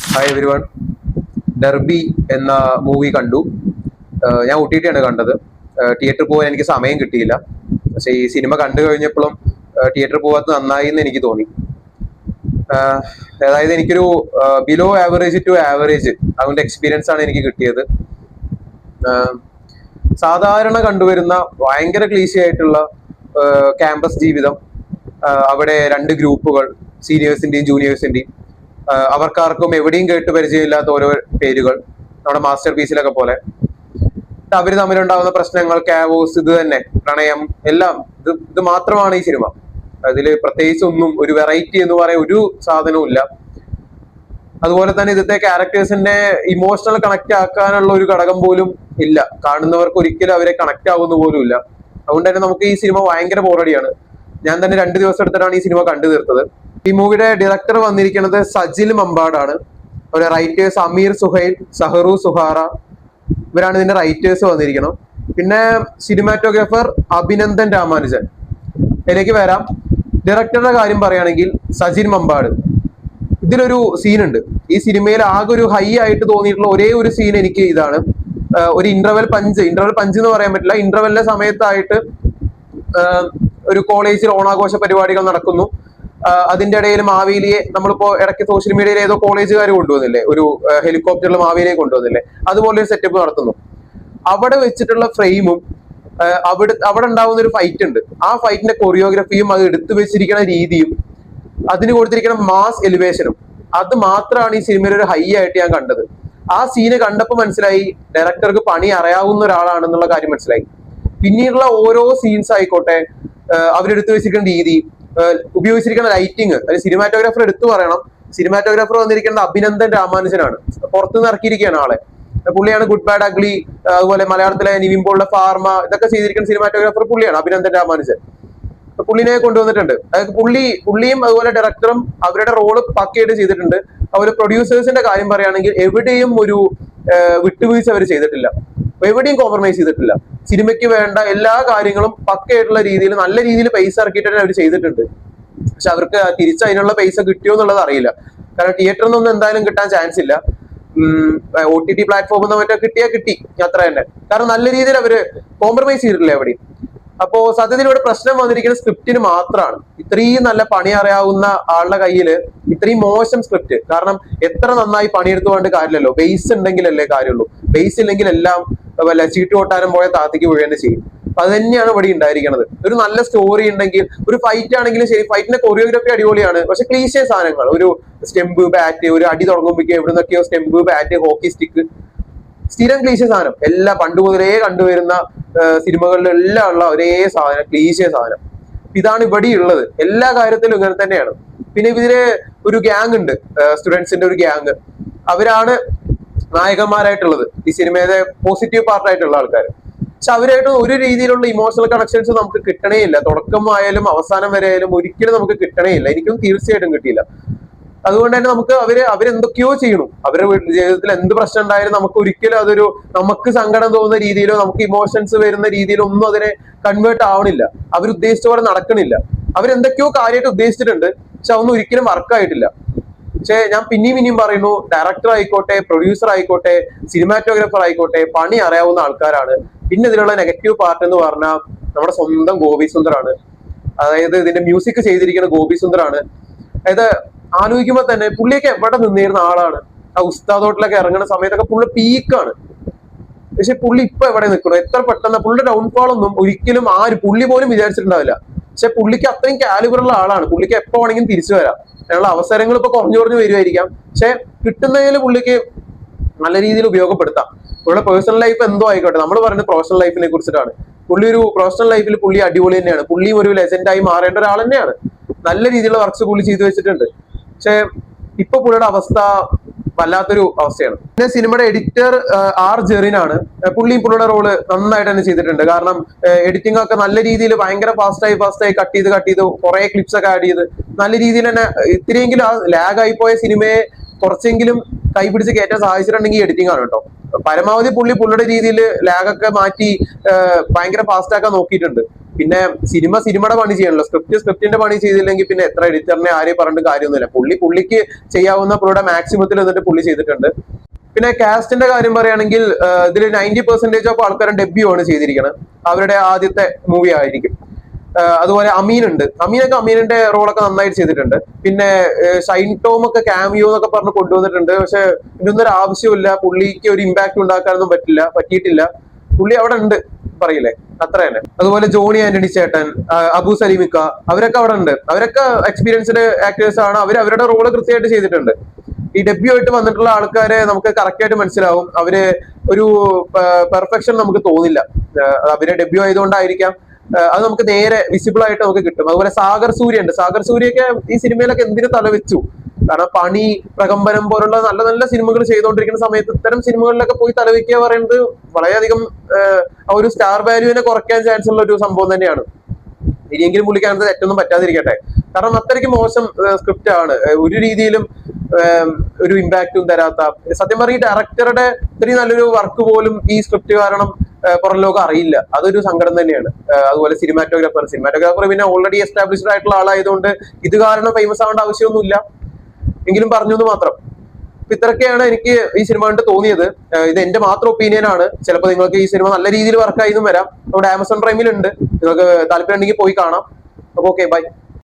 Hi every one. Derby എന്ന movie കണ്ടു. ഞാൻ OTT ആണ് കണ്ടത്. തിയേറ്ററിൽ പോകാൻ എനിക്ക് സമയം കിട്ടിയില്ല. പക്ഷെ ഈ സിനിമ കണ്ടു കഴിഞ്ഞപ്പോഴും തിയേറ്ററിൽ പോകാത്ത നന്നായി എന്ന് എനിക്ക് തോന്നി. അതായത് എനിക്കൊരു ബിലോ ആവറേജ് ടു ആവറേജ് അതിന്റെ എക്സ്പീരിയൻസ് ആണ് എനിക്ക് കിട്ടിയത്. സാധാരണ കണ്ടുവരുന്ന ഭയങ്കര ക്ലീശ ആയിട്ടുള്ള ക്യാമ്പസ് ജീവിതം, അവിടെ രണ്ട് ഗ്രൂപ്പുകൾ, സീനിയേഴ്സിന്റെയും ജൂനിയേഴ്സിന്റെയും, അവർക്കാർക്കും എവിടെയും കേട്ട് പരിചയമില്ലാത്ത ഓരോ പേരുകൾ, നമ്മുടെ മാസ്റ്റർ പീസിലൊക്കെ പോലെ അവര് തമ്മിലുണ്ടാകുന്ന പ്രശ്നങ്ങൾ, കാവോസ്, ഇത് തന്നെ പ്രണയം, എല്ലാം ഇത് മാത്രമാണ് ഈ സിനിമ. അതിൽ പ്രത്യേകിച്ച് ഒന്നും ഒരു വെറൈറ്റി എന്ന് പറയാൻ ഒരു സാധനവും ഇല്ല. അതുപോലെ തന്നെ ഇന്നത്തെ ക്യാരക്ടേഴ്സിന്റെ ഇമോഷണൽ കണക്ട് ആക്കാനുള്ള ഒരു ഘടകം പോലും ഇല്ല. കാണുന്നവർക്ക് ഒരിക്കലും അവരെ കണക്ട് ആവുന്ന പോലും ഇല്ല. അതുകൊണ്ട് തന്നെ നമുക്ക് ഈ സിനിമ ഭയങ്കര ബോറടിയാണ്. ഞാൻ തന്നെ 2 ദിവസം എടുത്തിട്ടാണ് ഈ സിനിമ കണ്ടു തീർത്തത്. ഈ മൂവിയുടെ ഡയറക്ടർ വന്നിരിക്കുന്നത് സജിൽ മമ്പാടാണ്. അവരുടെ റൈറ്റേഴ്സ് അമീർ സുഹൈൽ, സഹറു സുഹാറ, ഇവരാണ് ഇതിന്റെ റൈറ്റേഴ്സ് വന്നിരിക്കുന്നത്. പിന്നെ സിനിമാറ്റോഗ്രാഫർ അഭിനന്ദൻ രാമാനുജൻ. ഇതിലേക്ക് വരാം. ഡയറക്ടറുടെ കാര്യം പറയുകയാണെങ്കിൽ സജിൻ മമ്പാട്. ഇതിലൊരു സീനുണ്ട് ഈ സിനിമയിൽ, ആകെ ഒരു ഹൈ ആയിട്ട് തോന്നിയിട്ടുള്ള ഒരേ ഒരു സീൻ എനിക്ക് ഇതാണ്. ഒരു ഇന്റർവെൽ പഞ്ച് എന്ന് പറയാൻ പറ്റില്ല, ഇന്റർവെല്ലിന്റെ സമയത്തായിട്ട് ഒരു കോളേജിൽ ഓണാഘോഷ പരിപാടികൾ നടക്കുന്നു. അതിന്റെ ഇടയിൽ മാവേലിയെ, നമ്മളിപ്പോ ഇടയ്ക്ക് സോഷ്യൽ മീഡിയയിൽ ഏതോ കോളേജുകാർ കൊണ്ടുവന്നില്ലേ, ഒരു ഹെലികോപ്റ്ററിൽ മാവേലിയെ കൊണ്ടുവന്നില്ലേ, അതുപോലെ ഒരു സെറ്റപ്പ് നടത്തുന്നു. അവിടെ വെച്ചിട്ടുള്ള ഫ്രെയിമും അവിടെ ഉണ്ടാവുന്ന ഒരു ഫൈറ്റ് ഉണ്ട്, ആ ഫൈറ്റിന്റെ കൊറിയോഗ്രഫിയും അത് എടുത്തു വെച്ചിരിക്കുന്ന രീതിയും അതിന് കൊടുത്തിരിക്കുന്ന മാസ് എലിവേഷനും, അത് മാത്രമാണ് ഈ സിനിമയിൽ ഒരു ഹൈ ആയിട്ട് ഞാൻ കണ്ടത്. ആ സീന് കണ്ടപ്പോൾ മനസ്സിലായി ഡയറക്ടർക്ക് പണി അറിയാവുന്ന ഒരാളാണെന്നുള്ള കാര്യം മനസ്സിലായി. പിന്നീടുള്ള ഓരോ സീൻസ് ആയിക്കോട്ടെ, അവരെടുത്തു വെച്ചിരിക്കുന്ന രീതി, ഉപയോഗിച്ചിരിക്കുന്ന ലൈറ്റിങ്, അത് സിനിമാറ്റോഗ്രാഫർ എടുത്തു പറയണം. സിനിമാറ്റോഗ്രാഫർ വന്നിരിക്കുന്നത് അഭിനന്ദൻ രാമാനുജനാണ്. പുറത്തുനിന്ന് ഇറക്കിയിരിക്കുകയാണ് ആളെ. പുള്ളിയാണ് ഗുഡ് ബാഡ് അഗ്ലി, അതുപോലെ മലയാളത്തിലെ നിവിൻ പോളിന്റെ ഫാർമ, ഇതൊക്കെ ചെയ്തിരിക്കുന്ന സിനിമാറ്റോഗ്രാഫർ പുള്ളിയാണ്, അഭിനന്ദൻ രാമാനുജൻ. പുള്ളിനെ കൊണ്ടുവന്നിട്ടുണ്ട്. അതായത് പുള്ളിയും അതുപോലെ ഡയറക്ടറും അവരുടെ റോള് പക്കയായിട്ട് ചെയ്തിട്ടുണ്ട്. അതുപോലെ പ്രൊഡ്യൂസേഴ്സിന്റെ കാര്യം പറയുകയാണെങ്കിൽ എവിടെയും ഒരു വിട്ടുവീഴ്ച അവർ ചെയ്തിട്ടില്ല, എവിടെയും കോംപ്രമൈസ് ചെയ്തിട്ടില്ല. സിനിമയ്ക്ക് വേണ്ട എല്ലാ കാര്യങ്ങളും പക്കയായിട്ടുള്ള രീതിയിൽ, നല്ല രീതിയിൽ പൈസ ഇറക്കിയിട്ട് തന്നെ അവർ ചെയ്തിട്ടുണ്ട്. പക്ഷെ അവർക്ക് തിരിച്ച് അതിനുള്ള പൈസ കിട്ടിയോ എന്നുള്ളത് അറിയില്ല. കാരണം തിയേറ്ററിൽ നിന്നൊന്നും എന്തായാലും കിട്ടാൻ ചാൻസ് ഇല്ല. OTT പ്ലാറ്റ്ഫോമിൽ നിന്ന് മറ്റോ കിട്ടി അത്ര തന്നെ. കാരണം നല്ല രീതിയിൽ അവര് കോംപ്രമൈസ് ചെയ്തിട്ടില്ല എവിടെയും. അപ്പോ സത്യത്തിൽ ഇവിടെ പ്രശ്നം വന്നിരിക്കുന്ന സ്ക്രിപ്റ്റിന് മാത്രമാണ്. ഇത്രയും നല്ല പണി അറിയാവുന്ന ആളുടെ കയ്യില് ഇത്രയും മോശം സ്ക്രിപ്റ്റ്. കാരണം എത്ര നന്നായി പണിയെടുത്തുകൊണ്ട് കാര്യമില്ലല്ലോ, ബേസ് ഉണ്ടെങ്കിലല്ലേ കാര്യമുള്ളൂ. ബേസ് ഇല്ലെങ്കിൽ എല്ലാം വല്ല ചീട്ട് കൊട്ടാരം പോയ താത്തിക്ക് വീഴേണ്ടി ചെയ്യും. അത് തന്നെയാണ് ഇവിടെ ഉണ്ടായിരിക്കുന്നത്. ഒരു നല്ല സ്റ്റോറി ഉണ്ടെങ്കിൽ, ഒരു ഫൈറ്റ് ആണെങ്കിലും ശരി, ഫൈറ്റിന്റെ കൊറിയോഗ്രഫി അടിപൊളിയാണ്. പക്ഷെ ക്ലീശേ സാധനങ്ങൾ, ഒരു സ്റ്റെമ്പ് ബാറ്റ്, ഒരു അടി തുടങ്ങുമ്പോഴേക്കും എവിടെ നിന്നൊക്കെയോ സ്റ്റെമ്പ് ബാറ്റ്, ഹോക്കി സ്റ്റിക്ക്, സ്ഥിരം ക്ലീശ സാധനം. എല്ലാം പണ്ട് മുതലേ കണ്ടുവരുന്ന സിനിമകളിലെല്ലാം ഉള്ള ഒരേ സാധനം, ക്ലീശ സാധനം. ഇതാണ് ഇവിടെ ഉള്ളത്. എല്ലാ കാര്യത്തിലും ഇങ്ങനെ തന്നെയാണ്. പിന്നെ ഇതില് ഒരു ഗ്യാങ് ഉണ്ട്, സ്റ്റുഡൻസിന്റെ ഒരു ഗ്യാങ്. അവരാണ് നായകന്മാരായിട്ടുള്ളത്, ഈ സിനിമയുടെ പോസിറ്റീവ് പാർട്ടായിട്ടുള്ള ആൾക്കാർ. പക്ഷെ അവരായിട്ട് ഒരു രീതിയിലുള്ള ഇമോഷണൽ കണക്ഷൻസ് നമുക്ക് കിട്ടണേ ഇല്ല. തുടക്കം ആയാലും അവസാനം വരെ ആയാലും ഒരിക്കലും നമുക്ക് കിട്ടണേ ഇല്ല. എനിക്കും തീർച്ചയായിട്ടും കിട്ടിയില്ല. അതുകൊണ്ട് തന്നെ നമുക്ക് അവരെന്തൊക്കെയോ ചെയ്യണം. അവരുടെ ജീവിതത്തിൽ എന്ത് പ്രശ്നം ഉണ്ടായാലും നമുക്ക് ഒരിക്കലും അതൊരു നമുക്ക് സങ്കടം തോന്നുന്ന രീതിയിലോ നമുക്ക് ഇമോഷൻസ് വരുന്ന രീതിയിലോ ഒന്നും അതിനെ കൺവേർട്ട് ആവണില്ല. അവരുദ്ദേശിച്ച പോലെ നടക്കണില്ല. അവരെന്തൊക്കെയോ കാര്യമായിട്ട് ഉദ്ദേശിച്ചിട്ടുണ്ട്, പക്ഷെ അതൊന്നും ഒരിക്കലും വർക്കായിട്ടില്ല. പക്ഷെ ഞാൻ പിന്നെയും പറയുന്നു, ഡയറക്ടർ ആയിക്കോട്ടെ, പ്രൊഡ്യൂസർ ആയിക്കോട്ടെ, സിനിമാറ്റോഗ്രാഫർ ആയിക്കോട്ടെ, പണി അറിയാവുന്ന ആൾക്കാരാണ്. പിന്നെ ഇതിലുള്ള നെഗറ്റീവ് പാർട്ട് എന്ന് പറഞ്ഞാൽ നമ്മുടെ സ്വന്തം ഗോപി സുന്ദറാണ്. അതായത് ഇതിന്റെ മ്യൂസിക് ചെയ്തിരിക്കുന്ന ഗോപി സുന്ദറാണ്. അതായത് ആലോചിക്കുമ്പോ തന്നെ പുള്ളിയൊക്കെ എവിടെ നിന്നിരുന്ന ആളാണ്. ആ ഉസ്താദോട്ടിലൊക്കെ ഇറങ്ങുന്ന സമയത്തൊക്കെ പുള്ളി പീക്കാണ്. പക്ഷെ പുള്ളി ഇപ്പൊ എവിടെ നിൽക്കണം, എത്ര പെട്ടെന്ന് പുള്ളിയുടെ ഡൗൺഫോൾ ഒന്നും ഒരിക്കലും പുള്ളി പോലും വിചാരിച്ചിട്ടുണ്ടാവില്ല. പക്ഷെ പുള്ളിക്ക് അത്രയും കാലിബറുള്ള ആളാണ്. പുള്ളിക്ക് എപ്പോ വേണമെങ്കിലും തിരിച്ചു വരാം. അതിനുള്ള അവസരങ്ങൾ ഇപ്പൊ കുറഞ്ഞു വരുമായിരിക്കാം. പക്ഷെ കിട്ടുന്നതിൽ പുള്ളിക്ക് നല്ല രീതിയിൽ ഉപയോഗപ്പെടുത്താം. പുള്ളിയുടെ പേഴ്സണൽ ലൈഫ് എന്തോ ആയിക്കോട്ടെ, നമ്മൾ പറയുന്നത് പ്രൊഫഷണൽ ലൈഫിനെ കുറിച്ചിട്ടാണ്. പുള്ളി ഒരു പ്രൊഫഷണൽ ലൈഫിൽ പുള്ളി അടിപൊളി തന്നെയാണ്. പുള്ളിയും ഒരു ലെജൻഡായി മാറേണ്ട ഒരാൾ തന്നെയാണ്. നല്ല രീതിയിലുള്ള വർക്ക്സ് പുള്ളി ചെയ്തു വെച്ചിട്ടുണ്ട്. പക്ഷെ ഇപ്പൊ പുള്ളിയുടെ അവസ്ഥ വല്ലാത്തൊരു അവസ്ഥയാണ്. പിന്നെ സിനിമയുടെ എഡിറ്റർ R ജെറിനാണ്. പുള്ളിയുടെ റോള് നന്നായിട്ട് തന്നെ ചെയ്തിട്ടുണ്ട്. കാരണം എഡിറ്റിംഗ് ഒക്കെ നല്ല രീതിയിൽ ഭയങ്കര ഫാസ്റ്റായി കട്ട് ചെയ്ത് കുറെ ക്ലിപ്സ് ഒക്കെ ആഡ് ചെയ്ത് നല്ല രീതിയിൽ തന്നെ ഇത്തിരിയെങ്കിലും ആ ലാഗ് ആയി പോയ സിനിമയെ കുറച്ചെങ്കിലും കൈപിടിച്ച് കയറ്റാൻ സാധിച്ചിട്ടുണ്ടെങ്കിൽ എഡിറ്റിംഗ് ആണ് കേട്ടോ. പരമാവധി പുള്ളിയുടെ രീതിയിൽ ലാഗൊക്കെ മാറ്റി ഭയങ്കര ഫാസ്റ്റ് ആക്കാൻ നോക്കിയിട്ടുണ്ട്. പിന്നെ സിനിമയുടെ പണി ചെയ്യണല്ലോ, സ്ക്രിപ്റ്റിന്റെ പണി ചെയ്തില്ലെങ്കിൽ പിന്നെ എത്ര എഡിറ്ററിനെ ആരെയും പറഞ്ഞിട്ട് കാര്യമൊന്നുമില്ല. പുള്ളിക്ക് ചെയ്യാവുന്ന പുള്ളിയുടെ മാക്സിമത്തിൽ എന്നിട്ട് പുള്ളി ചെയ്തിട്ടുണ്ട്. പിന്നെ കാസ്റ്റിന്റെ കാര്യം പറയുകയാണെങ്കിൽ ഇതിൽ 90% ഓഫ് ആൾക്കാരും ഡെബ്യൂ ആണ് ചെയ്തിരിക്കുന്നത്. അവരുടെ ആദ്യത്തെ മൂവി ആയിരിക്കും. അതുപോലെ അമീനിന്റെ റോളൊക്കെ നന്നായിട്ട് ചെയ്തിട്ടുണ്ട്. പിന്നെ ഷൈൻ ടോം ഒക്കെ ക്യാമിയോ എന്നൊക്കെ പറഞ്ഞ് കൊണ്ടുവന്നിട്ടുണ്ട്. പക്ഷെ ഇതിനൊന്നും ഒരു ആവശ്യമില്ല, പുള്ളിക്ക് ഒരു ഇമ്പാക്ട് ഉണ്ടാക്കാനൊന്നും പറ്റിയിട്ടില്ല. പുള്ളി അവിടെ ഉണ്ട് പറയില്ലേ, അത്ര തന്നെ. അതുപോലെ ജോണി ആന്റണി ചേട്ടൻ, അബു സലീമിക്ക, അവരൊക്കെ അവിടെ ഉണ്ട്. അവരൊക്കെ എക്സ്പീരിയൻസ്ഡ് ആക്ടേഴ്സ് ആണ്. അവരുടെ റോള് കൃത്യമായിട്ട് ചെയ്തിട്ടുണ്ട്. ഈ ഡെബ്യൂ ആയിട്ട് വന്നിട്ടുള്ള ആൾക്കാരെ നമുക്ക് കറക്റ്റ് ആയിട്ട് മനസ്സിലാവും. അവര് ഒരു പെർഫെക്ഷൻ നമുക്ക് തോന്നില്ല. അവര് ഡെബ്യൂ ആയതുകൊണ്ടായിരിക്കാം അത് നമുക്ക് നേരെ വിസിബിൾ ആയിട്ട് നമുക്ക് കിട്ടും. അതുപോലെ സാഗർ സൂര്യയൊക്കെ ഈ സിനിമയിലൊക്കെ എന്തിനു തലവെച്ചു. കാരണം പണി, പ്രകമ്പനം പോലുള്ള നല്ല നല്ല സിനിമകൾ ചെയ്തുകൊണ്ടിരിക്കുന്ന സമയത്ത് ഇത്തരം സിനിമകളിലൊക്കെ പോയി തലവെക്കുക പറയുന്നത് വളരെയധികം ആ ഒരു സ്റ്റാർ വാല്യൂവിനെ കുറയ്ക്കാൻ ചാൻസ് ഉള്ള ഒരു സംഭവം തന്നെയാണ്. ഇനിയെങ്കിലും പുള്ളിക്കാനത് തെറ്റൊന്നും പറ്റാതിരിക്കട്ടെ. കാരണം അത്രയ്ക്ക് മോശം സ്ക്രിപ്റ്റ് ആണ്, ഒരു രീതിയിലും ഒരു ഇമ്പാക്റ്റും തരാത്ത. സത്യം പറഞ്ഞ ഈ ഡയറക്ടറുടെ ഇത്രയും നല്ലൊരു വർക്ക് പോലും ഈ സ്ക്രിപ്റ്റ് കാരണം പുറം ലോകം അറിയില്ല. അതൊരു സങ്കടം തന്നെയാണ്. അതുപോലെ സിനിമാറ്റോഗ്രാഫർ പിന്നെ ഓൾറെഡി എസ്റ്റാബ്ലിഷ്ഡ് ആയിട്ടുള്ള ആളായതുകൊണ്ട് ഇത് കാരണം ഫേമസ് ആവേണ്ട ആവശ്യമൊന്നുമില്ല. എങ്കിലും പറഞ്ഞു എന്ന് മാത്രം. ഇത്രയൊക്കെയാണ് എനിക്ക് ഈ സിനിമ കണ്ട് തോന്നിയത്. ഇത് എന്റെ മാത്രം ഒപ്പീനിയൻ ആണ്. ചിലപ്പോൾ നിങ്ങൾക്ക് ഈ സിനിമ നല്ല രീതിയിൽ വർക്കായി എന്നും വരാം. നമ്മുടെ ആമസോൺ പ്രൈമിലുണ്ട്, നിങ്ങൾക്ക് താല്പര്യം ഉണ്ടെങ്കിൽ പോയി കാണാം. അപ്പൊ ഓക്കെ, ബൈ.